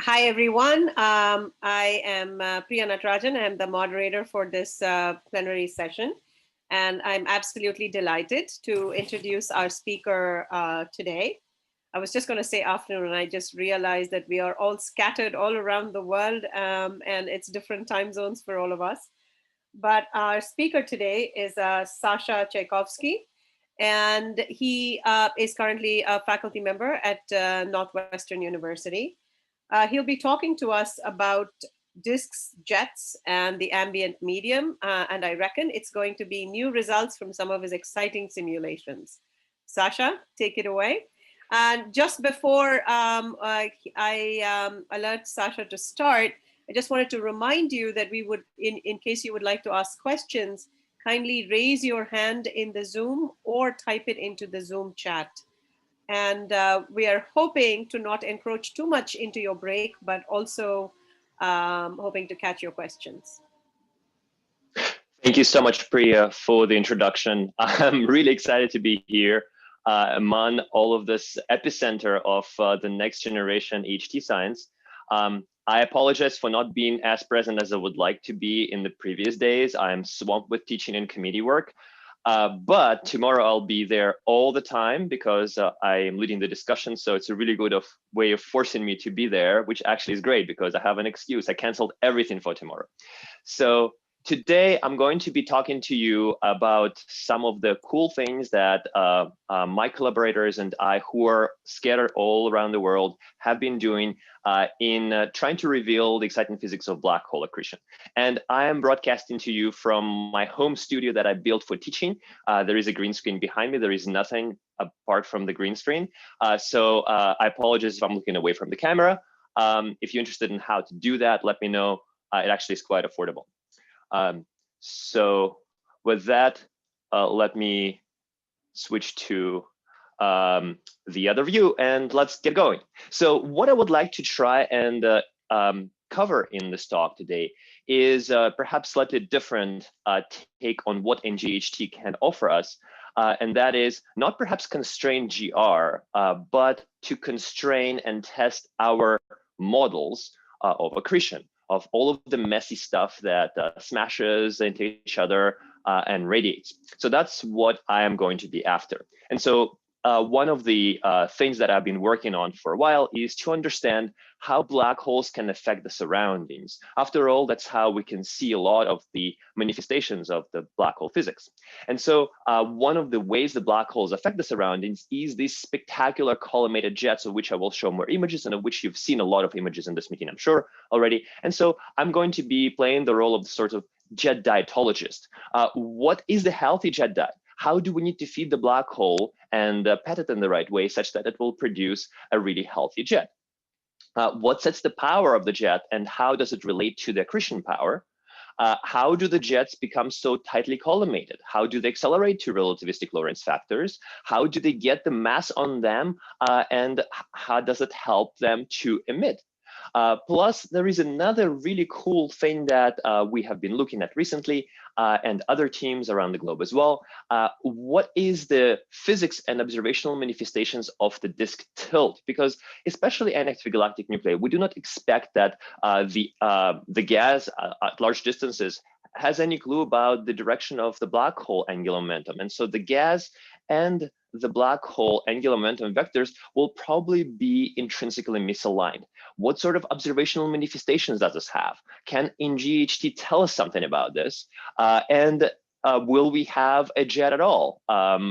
Hi, everyone. I am Priya Natarajan. I'm the moderator for this plenary session. And I'm absolutely delighted to introduce our speaker today. I was just going to say afternoon, and I just realized that we are all scattered all around the world, and it's different time zones for all of us. But our speaker today is Sasha Tchekhovskoy, and he is currently a faculty member at Northwestern University. He'll be talking to us about disks, jets, and the ambient medium. And I reckon it's going to be new results from some of his exciting simulations. Sasha, take it away. And just before I alert Sasha to start, I just wanted to remind you that we would, in case you would like to ask questions, kindly raise your hand in the Zoom or type it into the Zoom chat. And we are hoping to not encroach too much into your break, but also hoping to catch your questions. Thank you so much, Priya, for the introduction. I'm really excited to be here among all of this epicenter of the next generation ngEHT science. I apologize for not being as present as I would like to be in the previous days. I'm swamped with teaching and committee work. But tomorrow I'll be there all the time because I am leading the discussion. So it's a really good way of forcing me to be there, which actually is great because I have an excuse. I canceled everything for tomorrow. So today I'm going to be talking to you about some of the cool things that my collaborators and I, who are scattered all around the world, have been doing in trying to reveal the exciting physics of black hole accretion. And I am broadcasting to you from my home studio that I built for teaching. There is a green screen behind me. There is nothing apart from the green screen. So I apologize if I'm looking away from the camera. If you're interested in how to do that, let me know. It actually is quite affordable. So with that, let me switch to the other view and let's get going. So what I would like to try and cover in this talk today is perhaps slightly different take on what ngEHT can offer us. And that is not perhaps constrain GR, but to constrain and test our models of accretion, of all of the messy stuff that smashes into each other and radiates. So that's what I am going to be after. And so one of the things that I've been working on for a while is to understand how black holes can affect the surroundings. After all, that's how we can see a lot of the manifestations of the black hole physics. And so one of the ways the black holes affect the surroundings is these spectacular collimated jets, of which I will show more images and of which you've seen a lot of images in this meeting, I'm sure already. And so I'm going to be playing the role of the sort of jet dietologist. What is the healthy jet diet? How do we need to feed the black hole and pet it in the right way such that it will produce a really healthy jet? What sets the power of the jet and how does it relate to the accretion power? How do the jets become so tightly collimated? How do they accelerate to relativistic Lorentz factors? How do they get the mass on them? And how does it help them to emit? Plus, there is another really cool thing that we have been looking at recently and other teams around the globe as well. What is the physics and observational manifestations of the disk tilt? Because especially inactive galactic nuclei, we do not expect that the gas at large distances has any clue about the direction of the black hole angular momentum. And so the gas and the black hole angular momentum vectors will probably be intrinsically misaligned. What sort of observational manifestations does this have? Can ngEHT tell us something about this? And will we have a jet at all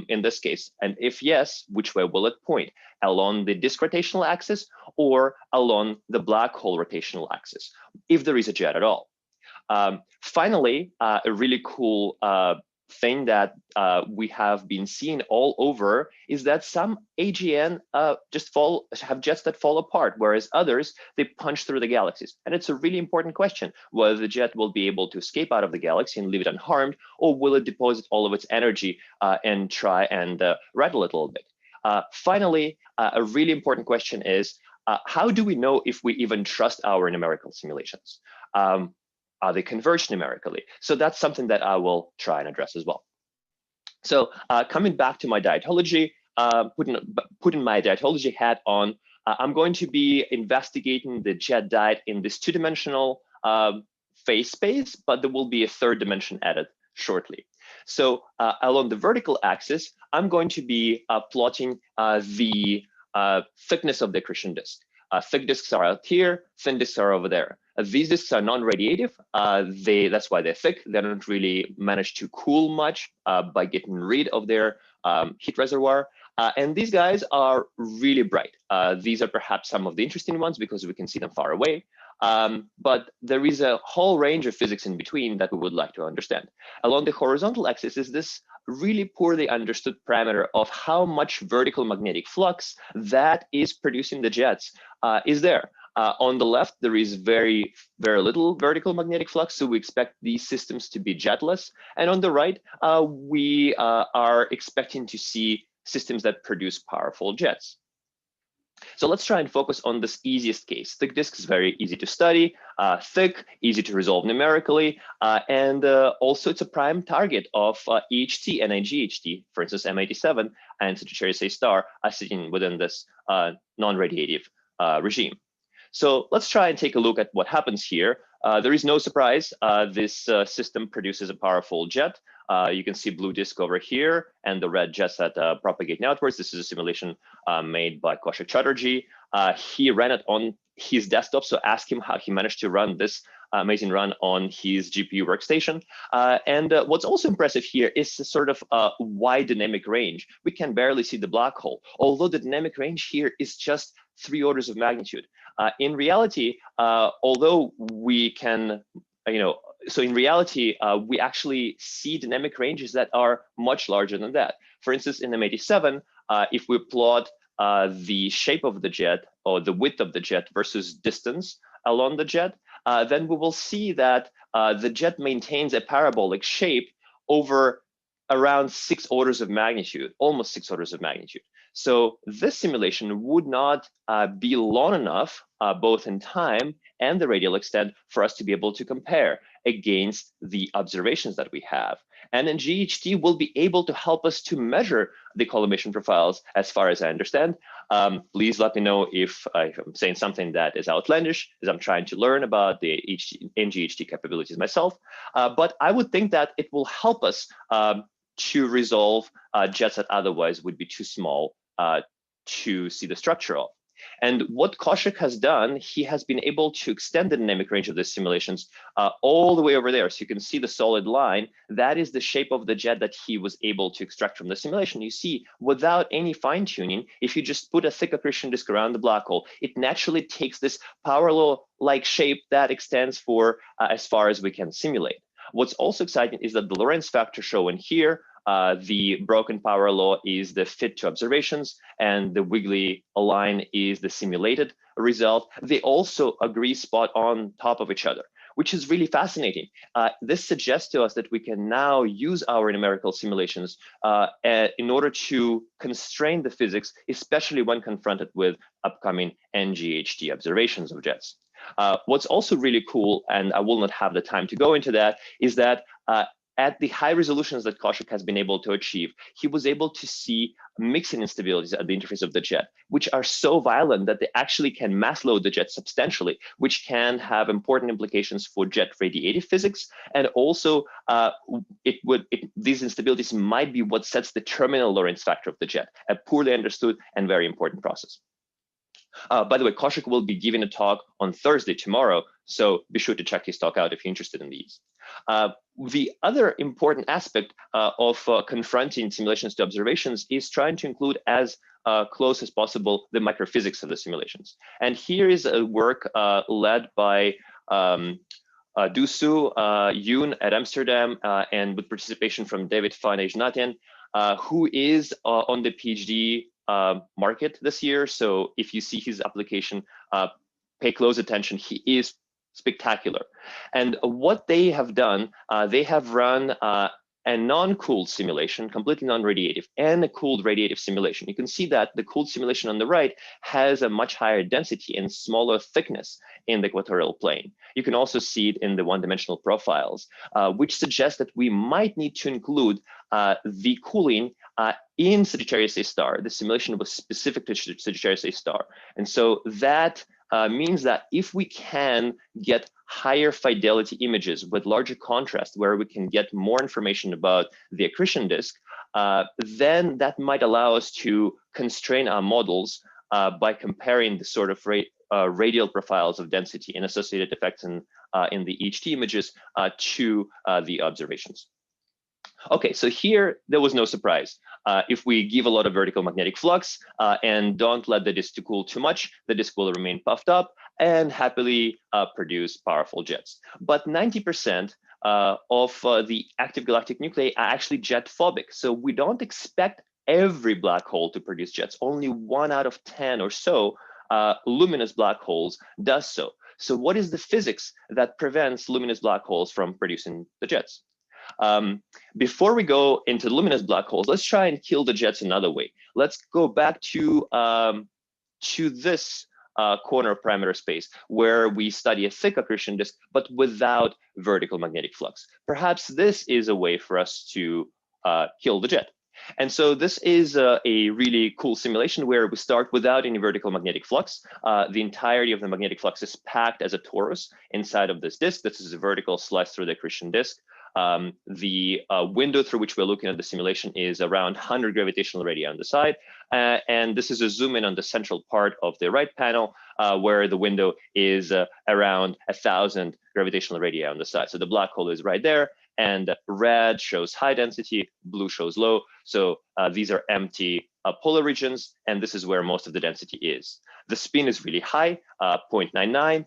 in this case? And if yes, which way will it point? Along the disk rotational axis or along the black hole rotational axis, if there is a jet at all? Finally, a really cool thing that we have been seeing all over is that some AGN just have jets that fall apart, whereas others, they punch through the galaxies. And it's a really important question, whether the jet will be able to escape out of the galaxy and leave it unharmed, or will it deposit all of its energy and try and rattle it a little bit. Finally, a really important question is, how do we know if we even trust our numerical simulations? Are they converged numerically? So that's something that I will try and address as well. So coming back to my dietology, putting my dietology hat on, I'm going to be investigating the jet diet in this two-dimensional phase space, but there will be a third dimension added shortly. So along the vertical axis, I'm going to be plotting the thickness of the accretion disk. Thick disks are out here, thin disks are over there. These disks are non-radiative. That's why they're thick. They don't really manage to cool much by getting rid of their heat reservoir. And these guys are really bright. These are perhaps some of the interesting ones because we can see them far away. But there is a whole range of physics in between that we would like to understand. Along the horizontal axis is this really poorly understood parameter of how much vertical magnetic flux that is producing the jets is there. On the left, there is very, very little vertical magnetic flux, so we expect these systems to be jetless. And on the right, we are expecting to see systems that produce powerful jets. So let's try and focus on this easiest case. Thick disk is very easy to study, thick, easy to resolve numerically, and also it's a prime target of EHT and ngEHT, for instance, M87 and Sagittarius A star are sitting within this non-radiative regime. So let's try and take a look at what happens here. There is no surprise. This system produces a powerful jet. You can see blue disk over here and the red jets that propagate outwards. This is a simulation made by Kaushik Chatterjee. He ran it on his desktop, so ask him how he managed to run this amazing run on his GPU workstation. And what's also impressive here is the sort of wide dynamic range. We can barely see the black hole, although the dynamic range here is just 3 orders of magnitude. In reality, although we can, so in reality, we actually see dynamic ranges that are much larger than that. For instance, in M87, if we plot the shape of the jet or the width of the jet versus distance along the jet, then we will see that the jet maintains a parabolic shape over around 6 orders of magnitude, almost 6 orders of magnitude. So this simulation would not be long enough, both in time and the radial extent, for us to be able to compare against the observations that we have. And then ngEHT will be able to help us to measure the collimation profiles, as far as I understand. Please let me know if I'm saying something that is outlandish, as I'm trying to learn about the ngEHT capabilities myself. But I would think that it will help us to resolve jets that otherwise would be too small to see the structure of. And what Kaushik has done, he has been able to extend the dynamic range of the simulations all the way over there. So you can see the solid line. That is the shape of the jet that he was able to extract from the simulation. You see, without any fine tuning, if you just put a thick accretion disk around the black hole, it naturally takes this power law-like shape that extends for as far as we can simulate. What's also exciting is that the Lorentz factor shown here, the broken power law is the fit to observations, and the wiggly line is the simulated result. They also agree spot on top of each other, which is really fascinating. This suggests to us that we can now use our numerical simulations in order to constrain the physics, especially when confronted with upcoming ngEHT observations of jets. What's also really cool, and I will not have the time to go into that, is that at the high resolutions that Kaushik has been able to achieve, he was able to see mixing instabilities at the interface of the jet, which are so violent that they actually can mass load the jet substantially, which can have important implications for jet radiative physics. And also, these instabilities might be what sets the terminal Lorentz factor of the jet, a poorly understood and very important process. By the way, Kaushik will be giving a talk on Thursday, tomorrow, so be sure to check his talk out if you're interested in these. The other important aspect of confronting simulations to observations is trying to include as close as possible the microphysics of the simulations. And here is a work led by Dusu Yoon at Amsterdam and with participation from David van Ejnaten, who is on the PhD market this year. So if you see his application, pay close attention. He is spectacular. And what they have done, they have run a non-cooled simulation, completely non-radiative, and a cooled radiative simulation. You can see that the cooled simulation on the right has a much higher density and smaller thickness in the equatorial plane. You can also see it in the one-dimensional profiles, which suggests that we might need to include the cooling in Sagittarius A star. The simulation was specific to Sagittarius A star. And so that means that if we can get higher fidelity images with larger contrast, where we can get more information about the accretion disk, then that might allow us to constrain our models by comparing the sort of radial profiles of density and associated effects in the ngEHT images to the observations. Okay, so here there was no surprise. If we give a lot of vertical magnetic flux and don't let the disk to cool too much, the disk will remain puffed up and happily produce powerful jets. But 90% of the active galactic nuclei are actually jet phobic. So we don't expect every black hole to produce jets. Only 1 out of 10 or so luminous black holes does so. So what is the physics that prevents luminous black holes from producing the jets? Before we go into luminous black holes, let's try and kill the jets another way. Let's go back to this corner of parameter space where we study a thick accretion disk, but without vertical magnetic flux. Perhaps this is a way for us to kill the jet. And so this is a really cool simulation where we start without any vertical magnetic flux. The entirety of the magnetic flux is packed as a torus inside of this disk. This is a vertical slice through the accretion disk. The window through which we're looking at the simulation is around 100 gravitational radii on the side. And this is a zoom in on the central part of the right panel where the window is around 1,000 gravitational radii on the side. So the black hole is right there, and red shows high density, blue shows low. So these are empty polar regions, and this is where most of the density is. The spin is really high, 0.99,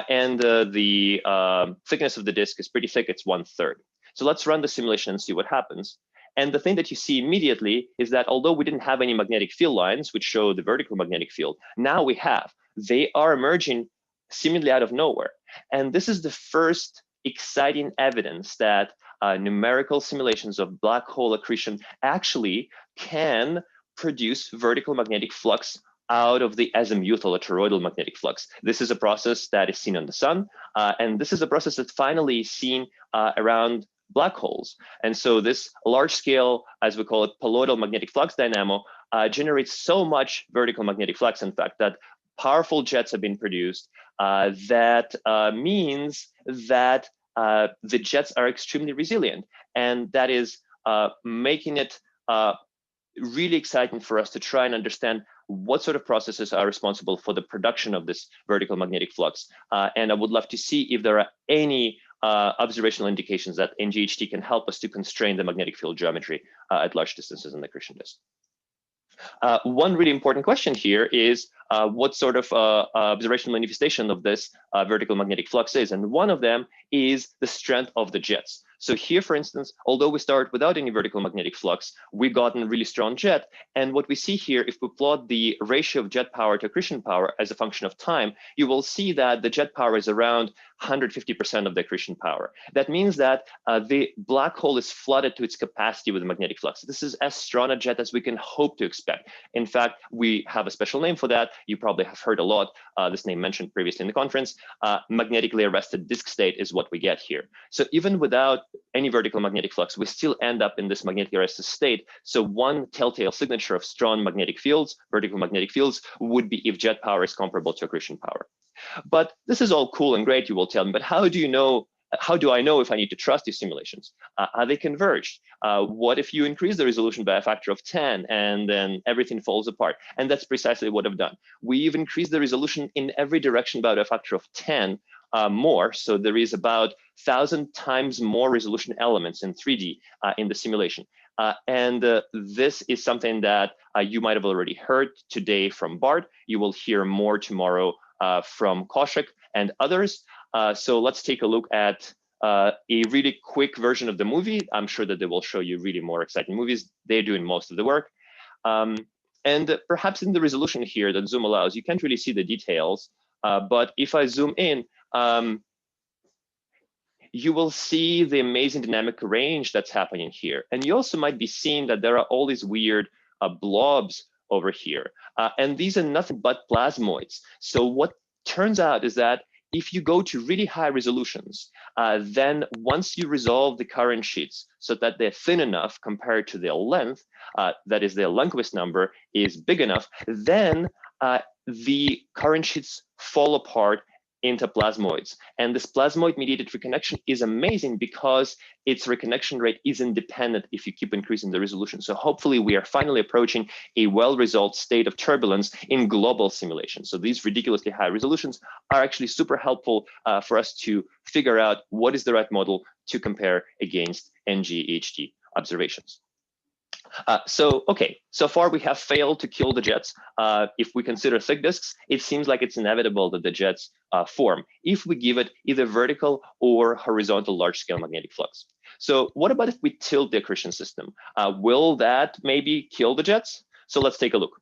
and the thickness of the disk is pretty thick, it's 1/3. So let's run the simulation and see what happens. And the thing that you see immediately is that although we didn't have any magnetic field lines, which show the vertical magnetic field, now we have. They are emerging seemingly out of nowhere. And this is the first exciting evidence that numerical simulations of black hole accretion actually can produce vertical magnetic flux out of the azimuthal or toroidal magnetic flux. This is a process that is seen on the sun, and this is a process that's finally seen around black holes. And so this large scale, as we call it, poloidal magnetic flux dynamo generates so much vertical magnetic flux, in fact, that powerful jets have been produced. That means that the jets are extremely resilient, and that is making it really exciting for us to try and understand what sort of processes are responsible for the production of this vertical magnetic flux. And I would love to see if there are any observational indications that ngEHT can help us to constrain the magnetic field geometry at large distances in the accretion disk. One really important question here is what sort of observational manifestation of this vertical magnetic flux is. And one of them is the strength of the jets. So here, for instance, although we start without any vertical magnetic flux, we got a really strong jet. And what we see here, if we plot the ratio of jet power to accretion power as a function of time, you will see that the jet power is around 150% of the accretion power. That means that the black hole is flooded to its capacity with magnetic flux. This is as strong a jet as we can hope to expect. In fact, we have a special name for that. You probably have heard a lot, this name mentioned previously in the conference. Magnetically arrested disk state is what we get here. So even without any vertical magnetic flux, we still end up in this magnetically arrested state. So one telltale signature of strong magnetic fields, vertical magnetic fields, would be if jet power is comparable to accretion power. But this is all cool and great, you will tell me, but how do you know? How do I know if I need to trust these simulations? Are they converged? What if you increase the resolution by a factor of 10 and then everything falls apart? And that's precisely what I've done. We've increased the resolution in every direction by a factor of 10 more. So there is about 1,000 times more resolution elements in 3D in the simulation. And this is something that you might have already heard today from Bart. You will hear more tomorrow from Koshik and others. So let's take a look at a really quick version of the movie. I'm sure that they will show you really more exciting movies. They're doing most of the work. And perhaps in the resolution here that Zoom allows, you can't really see the details. But if I zoom in, you will see the amazing dynamic range that's happening here. And you also might be seeing that there are all these weird blobs over here. And these are nothing but plasmoids. So what turns out is that if you go to really high resolutions, then once you resolve the current sheets so that they're thin enough compared to their length, that is their Lundquist number is big enough, then the current sheets fall apart into plasmoids. And this plasmoid-mediated reconnection is amazing because its reconnection rate is independent if you keep increasing the resolution. So hopefully we are finally approaching a well-resolved state of turbulence in global simulation. So these ridiculously high resolutions are actually super helpful for us to figure out what is the right model to compare against ngEHT observations. Okay, so far we have failed to kill the jets. If we consider thick disks, it seems like it's inevitable that the jets form if we give it either vertical or horizontal large-scale magnetic flux. So what about if we tilt the accretion system? Will that maybe kill the jets? So let's take a look.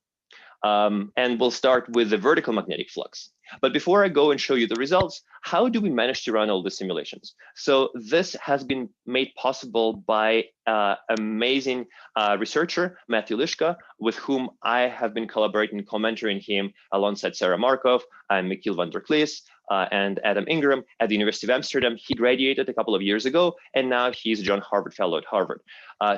And we'll start with the vertical magnetic flux. But before I go and show you the results, how do we manage to run all the simulations? So this has been made possible by amazing researcher, Matthew Lishka, with whom I have been collaborating, co-mentoring him alongside Sarah Markov and Michiel van der Klees and Adam Ingram at the University of Amsterdam. He graduated a couple of years ago, and now he's a John Harvard Fellow at Harvard.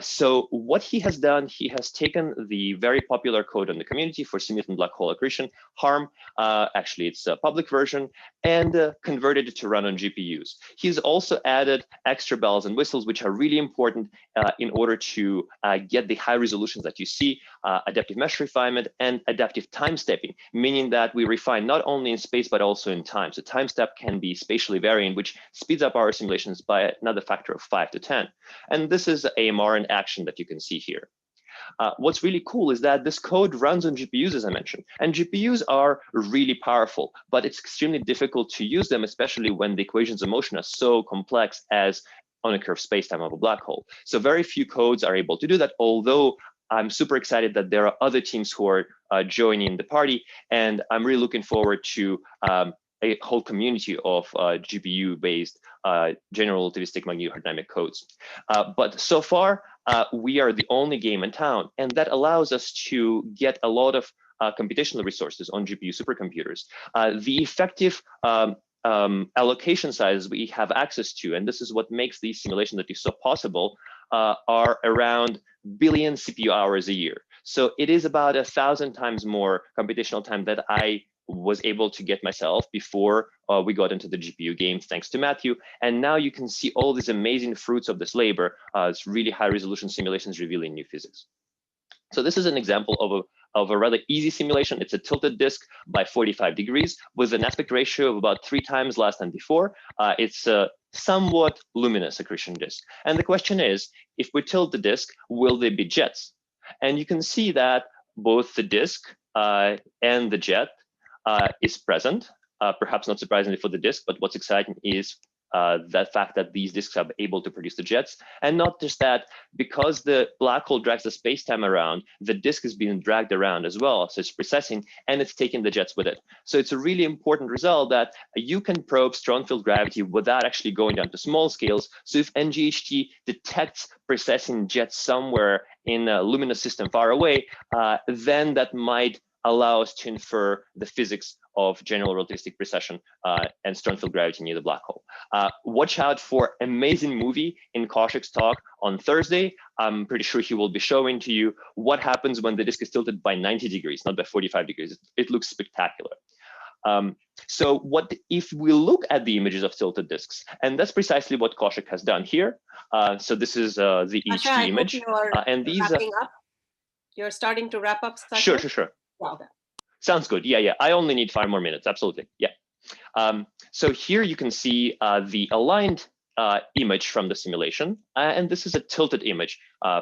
So what he has done, he has taken the very popular code in the community for simulating black hole accretion, HARM, actually it's a public version, and converted it to run on GPUs. He's also added extra bells and whistles, which are really important in order to get the high resolutions that you see, adaptive mesh refinement and adaptive time stepping, meaning that we refine not only in space, but also in time. So time step can be spatially varying, which speeds up our simulations by another factor of 5 to 10. And this is AMR in action that you can see here. What's really cool is that this code runs on GPUs, as I mentioned, and GPUs are really powerful, but it's extremely difficult to use them, especially when the equations of motion are so complex as on a curved spacetime of a black hole. So very few codes are able to do that, although I'm super excited that there are other teams who are joining the party, and I'm really looking forward to a whole community of GPU-based general relativistic magnetodynamic codes. But so far, we are the only game in town, and that allows us to get a lot of computational resources on GPU supercomputers. The effective allocation sizes we have access to, and this is what makes these simulations that you saw possible, are around billion CPU hours a year. So it is about 1,000 times more computational time that I was able to get myself before we got into the GPU game, thanks to Matthew. And now you can see all these amazing fruits of this labor. It's really high resolution simulations revealing new physics. So this is an example of a rather easy simulation. It's a tilted disk by 45 degrees with an aspect ratio of about 3 times less than before. It's a somewhat luminous accretion disk. And the question is, if we tilt the disk, will there be jets? And you can see that both the disk and the jet is present, perhaps not surprisingly for the disk, but what's exciting is that fact that these disks are able to produce the jets. And not just that, because the black hole drags the space-time around, the disk is being dragged around as well. So it's precessing and it's taking the jets with it. So it's a really important result that you can probe strong field gravity without actually going down to small scales. So if ngEHT detects precessing jets somewhere in a luminous system far away, then that might allow us to infer the physics of general relativistic precession and strong field gravity near the black hole. Watch out for amazing movie in Kaushik's talk on Thursday. I'm pretty sure he will be showing to you what happens when the disk is tilted by 90 degrees, not by 45 degrees. It looks spectacular. So what if we look at the images of tilted disks, and that's precisely what Kaushik has done here. So this is the Sasha, EHT image, and these wrapping up. You're starting to wrap up, Sasha? Sure. Wow. Sounds good. Yeah. I only need 5 more minutes. Absolutely. Yeah. So here you can see the aligned image from the simulation, and this is a tilted image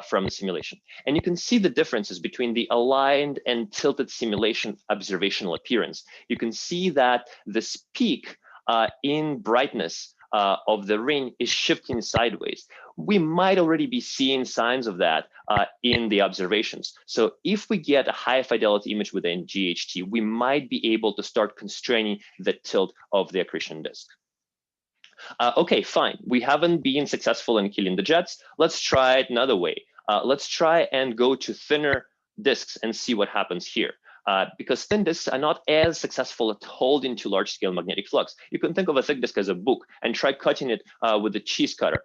from the simulation. And you can see the differences between the aligned and tilted simulation observational appearance. You can see that this peak in brightness of the ring is shifting sideways. We might already be seeing signs of that in the observations. So if we get a high fidelity image with ngEHT, we might be able to start constraining the tilt of the accretion disk. Okay, fine. We haven't been successful in killing the jets. Let's try it another way. Let's try and go to thinner disks and see what happens here. because thin disks are not as successful at holding to large-scale magnetic flux. You can think of a thick disk as a book and try cutting it with a cheese cutter.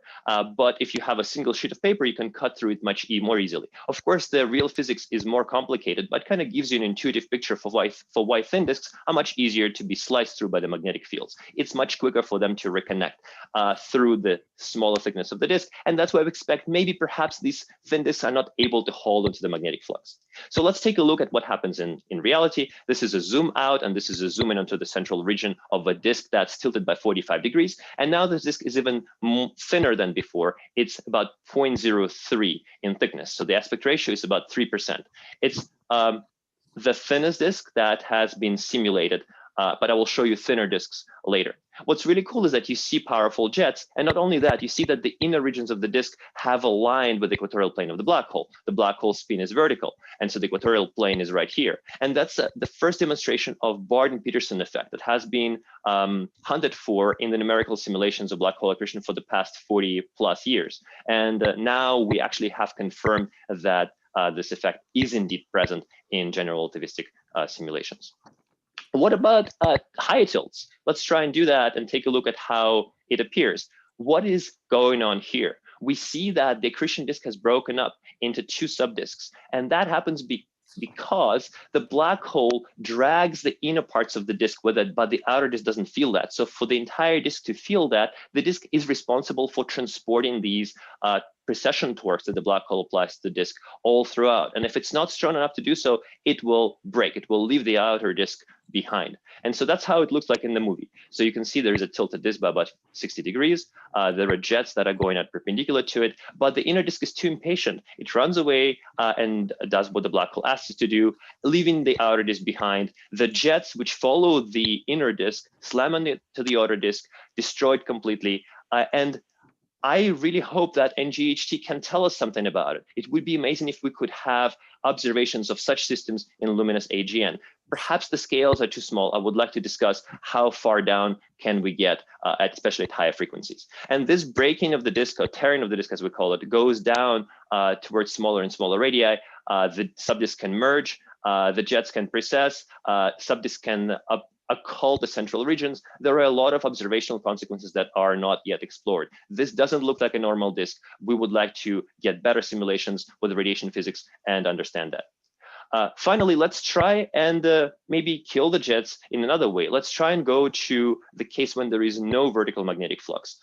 But if you have a single sheet of paper, you can cut through it much more easily. Of course, the real physics is more complicated, but kind of gives you an intuitive picture for why thin disks are much easier to be sliced through by the magnetic fields. It's much quicker for them to reconnect through the smaller thickness of the disk, and that's why we expect maybe perhaps these thin disks are not able to hold onto the magnetic flux. So let's take a look at what happens in reality. This is a zoom out, and this is a zoom in onto the central region of a disk that's tilted by 45 degrees. And now this disk is even thinner than before. It's about 0.03 in thickness. So the aspect ratio is about 3%. It's the thinnest disk that has been simulated, but I will show you thinner disks later. What's really cool is that you see powerful jets, and not only that, you see that the inner regions of the disk have aligned with the equatorial plane of the black hole. The black hole spin is vertical, and so the equatorial plane is right here. And that's the first demonstration of Barden-Peterson effect that has been hunted for in the numerical simulations of black hole accretion for the past 40 plus years. And now we actually have confirmed that this effect is indeed present in general relativistic simulations. What about high tilts? Let's try and do that and take a look at how it appears. What is going on here? We see that the accretion disk has broken up into two subdisks, and that happens because the black hole drags the inner parts of the disk with it, but the outer disk doesn't feel that. So for the entire disk to feel that, the disk is responsible for transporting these precession torques that the black hole applies to the disk all throughout. And if it's not strong enough to do so, it will break. It will leave the outer disk behind. And so that's how it looks like in the movie. So you can see there is a tilted disk by about 60 degrees. There are jets that are going out perpendicular to it, but the inner disk is too impatient. It runs away and does what the black hole asks it to do, leaving the outer disk behind. The jets which follow the inner disk slam into the outer disk, destroyed completely. And I really hope that ngEHT can tell us something about it. It would be amazing if we could have observations of such systems in luminous AGN. Perhaps the scales are too small. I would like to discuss how far down can we get, especially at higher frequencies. And this breaking of the disk, or tearing of the disk as we call it, goes down towards smaller and smaller radii. The subdisk can merge, the jets can precess, subdisk can occult the central regions. There are a lot of observational consequences that are not yet explored. This doesn't look like a normal disk. We would like to get better simulations with radiation physics and understand that. Finally, let's try and maybe kill the jets in another way. Let's try and go to the case when there is no vertical magnetic flux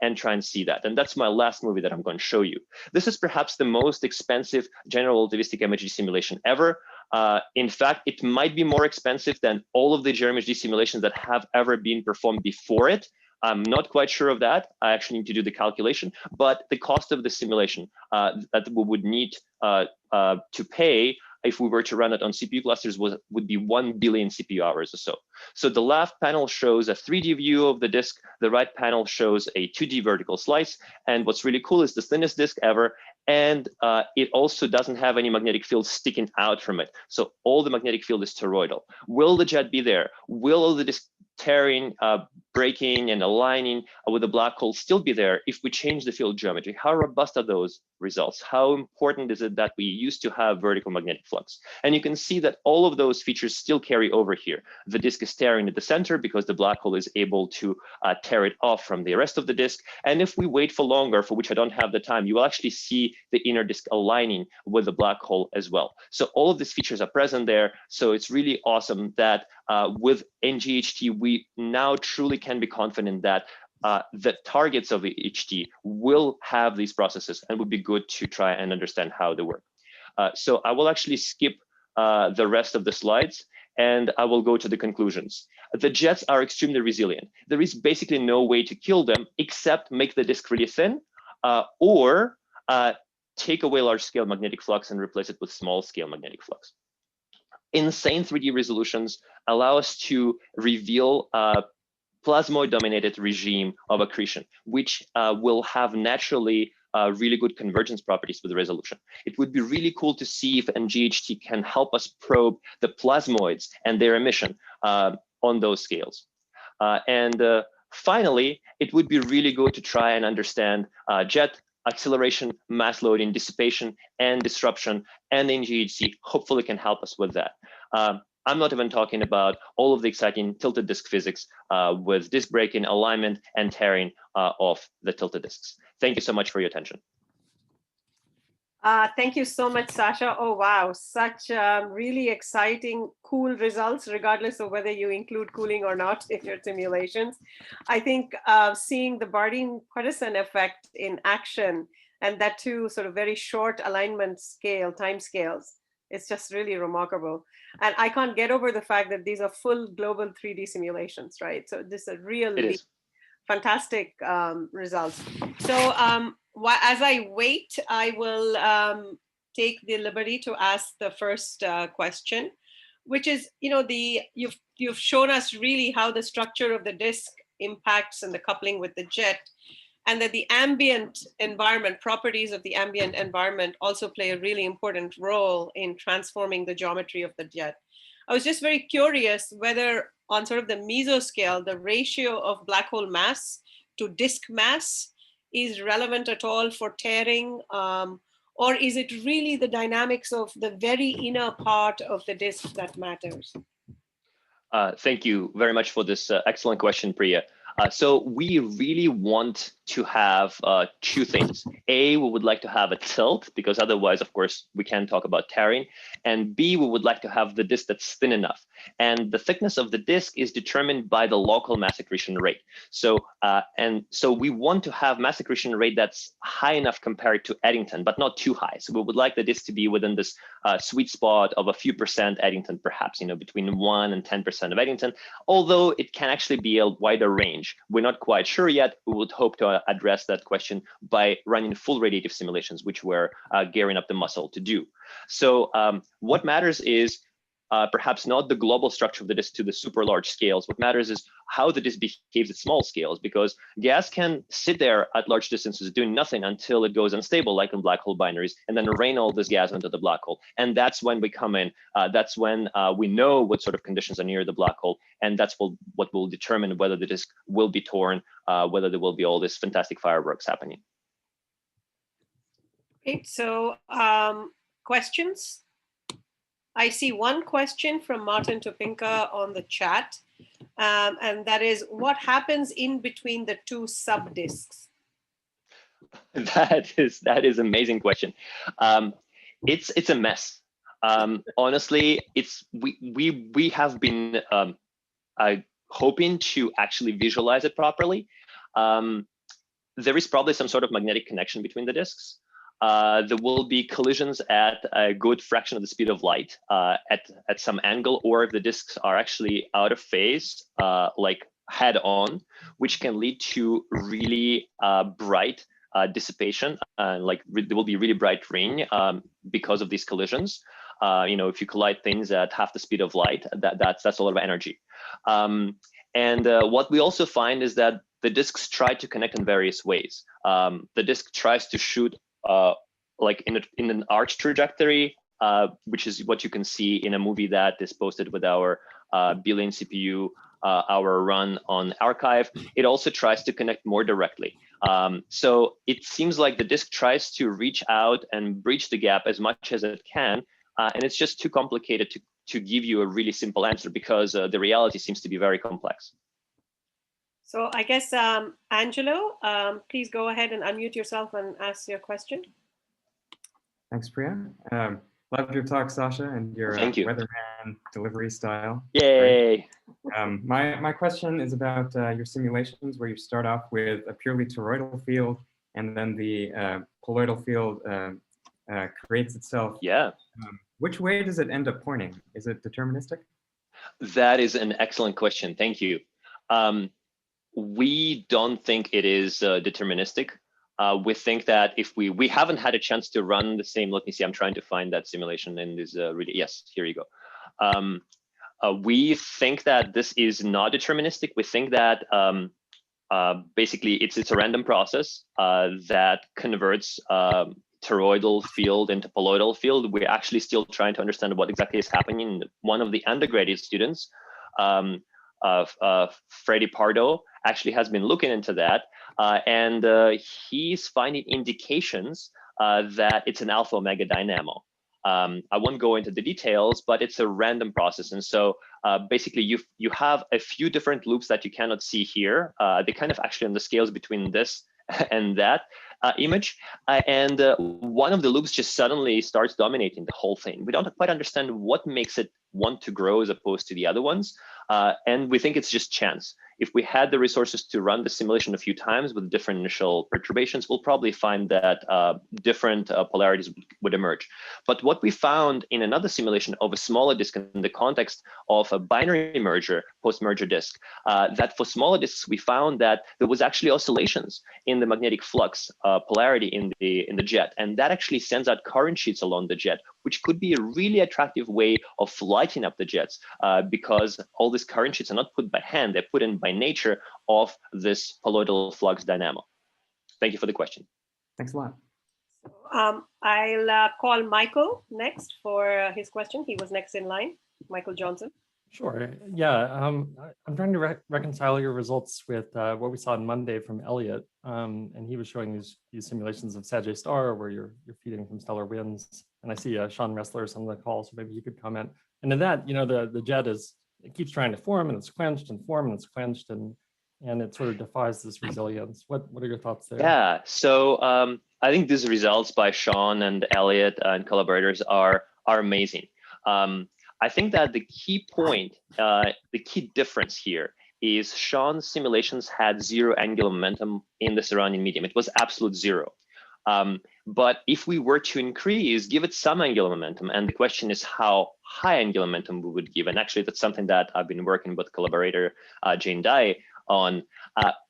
and try and see that. And that's my last movie that I'm going to show you. This is perhaps the most expensive general relativistic MHD simulation ever. In fact, it might be more expensive than all of the GRMHD simulations that have ever been performed before it. I'm not quite sure of that. I actually need to do the calculation, but the cost of the simulation that we would need to pay if we were to run it on CPU clusters would be 1 billion CPU hours or so. So the left panel shows a 3D view of the disk. The right panel shows a 2D vertical slice. And what's really cool is the thinnest disk ever. And it also doesn't have any magnetic field sticking out from it. So all the magnetic field is toroidal. Will the jet be there? Will all the disk tearing, breaking, and aligning with the black hole still be there if we change the field geometry? How robust are those results? How important is it that we used to have vertical magnetic flux? And you can see that all of those features still carry over here. The disk is tearing at the center because the black hole is able to tear it off from the rest of the disk. And if we wait for longer, for which I don't have the time, you will actually see the inner disk aligning with the black hole as well. So all of these features are present there. So it's really awesome that with ngEHT, we now truly can be confident that the targets of the HT will have these processes, and would be good to try and understand how they work. So I will actually skip the rest of the slides, and I will go to the conclusions. The jets are extremely resilient. There is basically no way to kill them except make the disk really thin, or take away large-scale magnetic flux and replace it with small-scale magnetic flux. Insane 3D resolutions allow us to reveal plasmoid-dominated regime of accretion, which will have naturally really good convergence properties with the resolution. It would be really cool to see if ngEHT can help us probe the plasmoids and their emission on those scales. Finally, it would be really good to try and understand jet acceleration, mass loading, dissipation, and disruption, and ngEHT hopefully can help us with that. I'm not even talking about all of the exciting tilted disk physics with disk breaking, alignment, and tearing of the tilted disks. Thank you so much for your attention. Thank you so much, Sasha. Oh, wow. Such really exciting, cool results, regardless of whether you include cooling or not in your simulations. I think seeing the Bardeen-Partisan effect in action, and that too sort of very short alignment scale, time scales, it's just really remarkable. And I can't get over the fact that these are full global 3D simulations, right? So this is a really fantastic results. So as I wait, I will take the liberty to ask the first question, which is, you've shown us really how the structure of the disk impacts and the coupling with the jet, and that the ambient environment, properties of the ambient environment also play a really important role in transforming the geometry of the jet. I was just very curious whether on sort of the mesoscale, the ratio of black hole mass to disk mass is relevant at all for tearing, or is it really the dynamics of the very inner part of the disk that matters? Thank you very much for this excellent question, Priya. So we really want to have two things. A, we would like to have a tilt, because otherwise, of course, we can't talk about tearing. And B, we would like to have the disk that's thin enough. And the thickness of the disk is determined by the local mass accretion rate. So we want to have mass accretion rate that's high enough compared to Eddington, but not too high. So we would like the disk to be within this sweet spot of a few percent Eddington, perhaps, between 1 and 10% of Eddington, although it can actually be a wider range. We're not quite sure yet. We would hope to address that question by running full radiative simulations, which we're gearing up the muscle to do. So what matters is perhaps not the global structure of the disk to the super large scales. What matters is how the disk behaves at small scales, because gas can sit there at large distances doing nothing until it goes unstable, like in black hole binaries, and then rain all this gas into the black hole. And that's when we come in. That's when we know what sort of conditions are near the black hole, and that's what will determine whether the disk will be torn, whether there will be all this fantastic fireworks happening. Great. So questions? I see one question from Martin Topinka on the chat, and that is, what happens in between the two subdisks? That is an amazing question. It's a mess. Honestly, we have been hoping to actually visualize it properly. There is probably some sort of magnetic connection between the disks. There will be collisions at a good fraction of the speed of light at some angle, or if the disks are actually out of phase, like head on, which can lead to really bright dissipation. Like there will be really bright ring because of these collisions. If you collide things at half the speed of light, that's a lot of energy. And what we also find is that the disks try to connect in various ways. The disk tries to shoot like in an arch trajectory, which is what you can see in a movie that is posted with our billion CPU, our run on archive. It also tries to connect more directly. So it seems like the disk tries to reach out and bridge the gap as much as it can, and it's just too complicated to give you a really simple answer, because the reality seems to be very complex. So I guess, Angelo, please go ahead and unmute yourself and ask your question. Thanks, Priya. Loved your talk, Sasha, and your weatherman delivery style. Yay! My question is about your simulations, where you start off with a purely toroidal field, and then the colloidal field creates itself. Yeah. Which way does it end up pointing? Is it deterministic? That is an excellent question. Thank you. We don't think it is deterministic. We think that if we haven't had a chance to run the same, let me see, I'm trying to find that simulation in this really, yes, here you go. We think that this is not deterministic. We think that basically it's a random process that converts toroidal field into colloidal field. We're actually still trying to understand what exactly is happening. One of the undergraduate students, Freddie Pardo, actually has been looking into that, and he's finding indications that it's an alpha omega dynamo. I won't go into the details, but it's a random process. And so basically you have a few different loops that you cannot see here. They kind of actually on the scales between this and that image. And one of the loops just suddenly starts dominating the whole thing. We don't quite understand what makes it want to grow as opposed to the other ones. And we think it's just chance. If we had the resources to run the simulation a few times with different initial perturbations, we'll probably find that different polarities would emerge. But what we found in another simulation of a smaller disk in the context of a binary merger, post-merger disk, that for smaller disks, we found that there was actually oscillations in the magnetic flux polarity in the jet. And that actually sends out current sheets along the jet, which could be a really attractive way of lighting up the jets because all these current sheets are not put by hand, they're put in by nature of this colloidal flux dynamo. Thank you for the question. Thanks a lot. I'll call Michael next for his question. He was next in line, Michael Johnson. Sure. Yeah, I'm trying to reconcile your results with what we saw on Monday from Elliot, and he was showing these simulations of Sagittarius star where you're feeding from stellar winds. And I see Sean Ressler's on the call, so maybe you could comment. And in that, the jet it keeps trying to form, and it's quenched and form, and it's quenched, and it sort of defies this resilience. What are your thoughts there? Yeah. So I think these results by Sean and Elliot and collaborators are amazing. I think that the key point, the key difference here is Sean's simulations had zero angular momentum in the surrounding medium. It was absolute zero. But if we were to give it some angular momentum, and the question is how high angular momentum we would give. And actually, that's something that I've been working with collaborator Jane Dye on.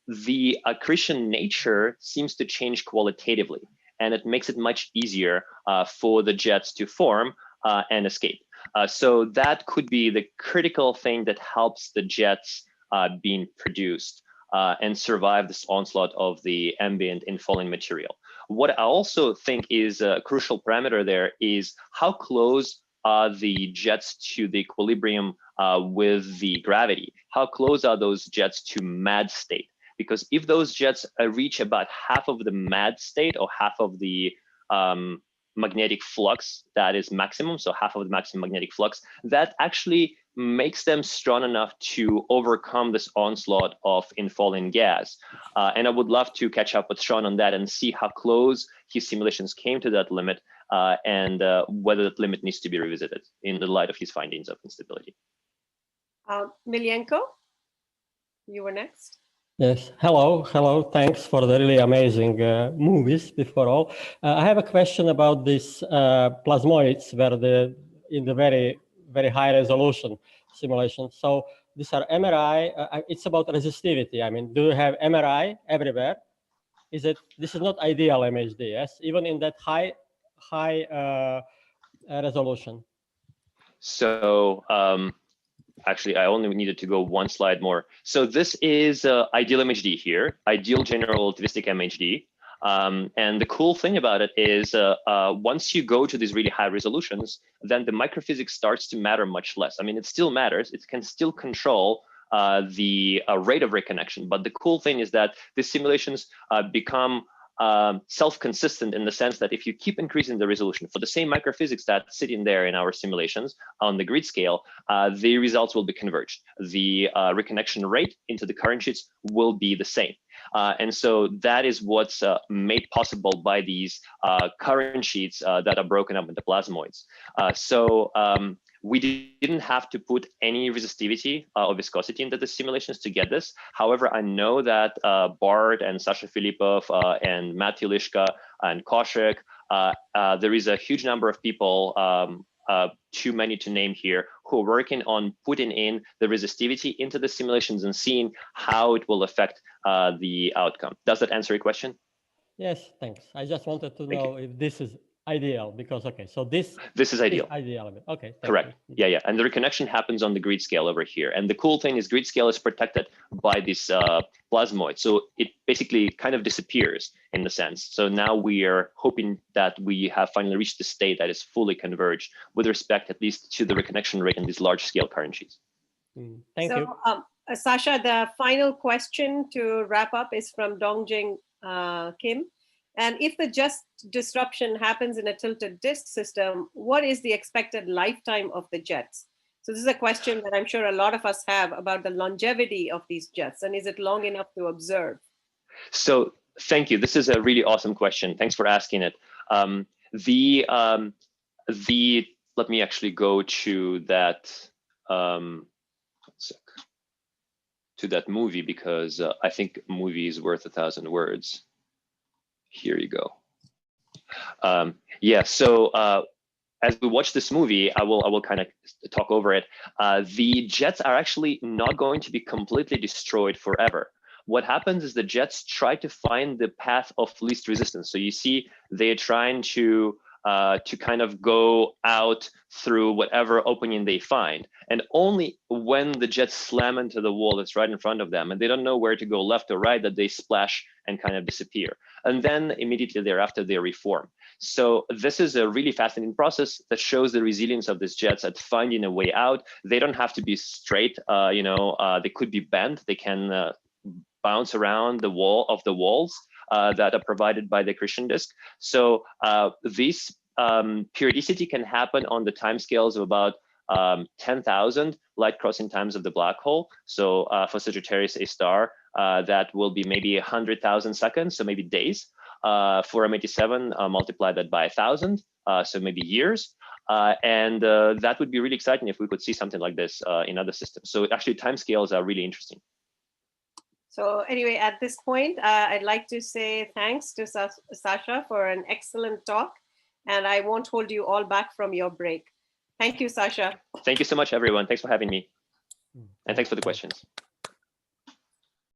The accretion nature seems to change qualitatively, and it makes it much easier for the jets to form and escape. So that could be the critical thing that helps the jets being produced and survive this onslaught of the ambient infalling material. What I also think is a crucial parameter there is how close are the jets to the equilibrium with the gravity? How close are those jets to mad state? Because if those jets reach about half of the mad state or half of the magnetic flux that is maximum, so half of the maximum magnetic flux, that actually makes them strong enough to overcome this onslaught of infalling gas. And I would love to catch up with Sean on that and see how close his simulations came to that limit and whether that limit needs to be revisited in the light of his findings of instability. Milenko, you were next. Yes, hello. Thanks for the really amazing movies before all. I have a question about these plasmoids where in the very, very high resolution simulation. So these are MRI, it's about resistivity. I mean, do you have MRI everywhere? This is not ideal MHD, yes? Even in that high resolution. So, actually, I only needed to go one slide more. So this is ideal MHD here, ideal general relativistic MHD. And the cool thing about it is once you go to these really high resolutions, then the microphysics starts to matter much less. I mean, it still matters. It can still control the rate of reconnection. But the cool thing is that the simulations become self-consistent in the sense that if you keep increasing the resolution for the same microphysics that's sitting there in our simulations on the grid scale, the results will be converged. The reconnection rate into the current sheets will be the same. And so that is what's made possible by these current sheets that are broken up into plasmoids. We didn't have to put any resistivity or viscosity into the simulations to get this. However, I know that Bart and Sasha Filipov and Matthew Lishka and Koshik, there is a huge number of people, too many to name here, who are working on putting in the resistivity into the simulations and seeing how it will affect the outcome. Does that answer your question? Yes, thanks. I just wanted to know if this is ideal because, okay, so this is ideal. Okay. Correct. Yeah. And the reconnection happens on the grid scale over here. And the cool thing is grid scale is protected by this plasmoid. So it basically kind of disappears in the sense. So now we are hoping that we have finally reached the state that is fully converged with respect at least to the reconnection rate in these large scale current sheets. Thank you. Sasha, the final question to wrap up is from Dongjing Kim. And if the just disruption happens in a tilted disk system, what is the expected lifetime of the jets? So this is a question that I'm sure a lot of us have about the longevity of these jets, and is it long enough to observe? So thank you. This is a really awesome question. Thanks for asking it. Let me actually go to that to that movie, because I think a movie is worth 1,000 words. Here you go. Yeah. So as we watch this movie, I will kind of talk over it. The jets are actually not going to be completely destroyed forever. What happens is the jets try to find the path of least resistance. So you see, they're trying to kind of go out through whatever opening they find. And only when the jets slam into the wall that's right in front of them, and they don't know where to go, left or right, that they splash and kind of disappear. And then immediately thereafter, they reform. So this is a really fascinating process that shows the resilience of these jets at finding a way out. They don't have to be straight, they could be bent. They can bounce around the walls that are provided by the accretion disk. So this periodicity can happen on the timescales of about 10,000 light crossing times of the black hole. So for Sagittarius A star, that will be maybe 100,000 seconds, so maybe days. For M87, multiply that by 1,000, so maybe years. And that would be really exciting if we could see something like this in other systems. So actually, timescales are really interesting. So anyway, at this point, I'd like to say thanks to Sasha for an excellent talk, and I won't hold you all back from your break. Thank you, Sasha. Thank you so much, everyone. Thanks for having me. And thanks for the questions.